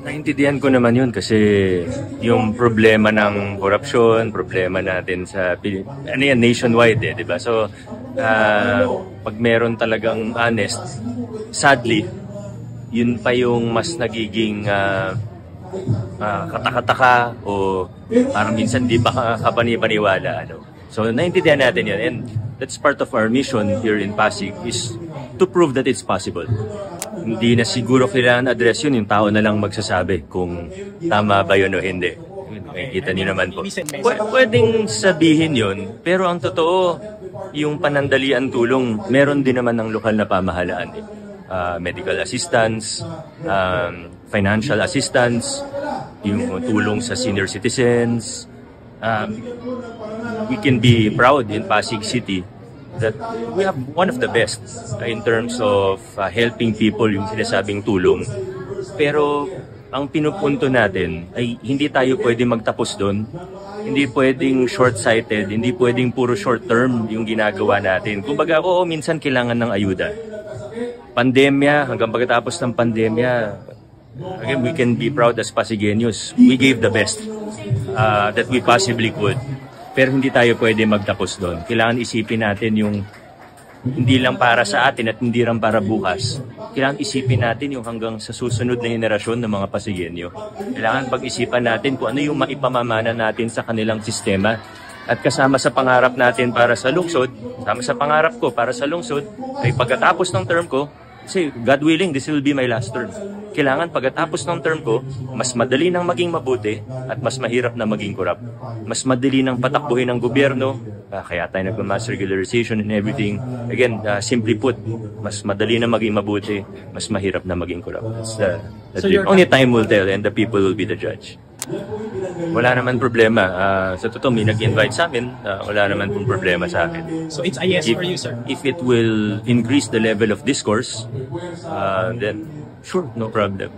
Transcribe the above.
Naintindihan ko naman yun kasi yung problema ng korupsyon, problema natin sa nationwide di ba? So, pag meron talagang honest, sadly, yun pa yung mas nagiging katakataka o parang minsan di ba kapani-paniwala. So, naintindihan natin yun and that's part of our mission here in Pasig is to prove that it's possible. Hindi na siguro kailangan address yun, yung tao na lang magsasabi kung tama ba yun o hindi. Makikita niyo naman po. Pwedeng sabihin yun, pero ang totoo, yung panandalian tulong, meron din naman ng lokal na pamahalaan. Medical assistance, financial assistance, yung tulong sa senior citizens. We can be proud in Pasig City that we have one of the best in terms of helping people, yung sinasabing tulong. Pero ang pinupunto natin ay hindi tayo pwede magtapos doon. Hindi pwedeng short-sighted, hindi pwedeng puro short-term yung ginagawa natin. Kumbaga, oo, minsan kailangan ng ayuda. Pandemya, hanggang pagkatapos ng pandemya, again, we can be proud as Pasigueños. We gave the best that we possibly could. Pero hindi tayo pwede magtapos doon. Kailangan isipin natin yung hindi lang para sa atin at hindi lang para bukas. Kailangan isipin natin yung hanggang sa susunod na henerasyon ng mga Pasigueño. Kailangan pag-isipan natin kung ano yung maipamamana natin sa kanilang sistema. At kasama sa pangarap natin para sa lungsod, kasama sa pangarap ko para sa lungsod, ay pagkatapos ng term ko, kasi God willing, this will be my last term. Kailangan pagkatapos ng term ko, mas madali nang maging mabuti at mas mahirap na maging korap. Mas madali nang patakbuhin ng gobyerno, kaya tayo nag-mass regularization and everything. Again, simply put, mas madali na maging mabuti, mas mahirap na maging korap. Only time will tell and the people will be the judge. Wala naman problema. Sa totoo, may nag-invite sa amin. Wala naman pong problema sa akin. So it's a yes for you, sir? If it will increase the level of discourse, then sure, no problem.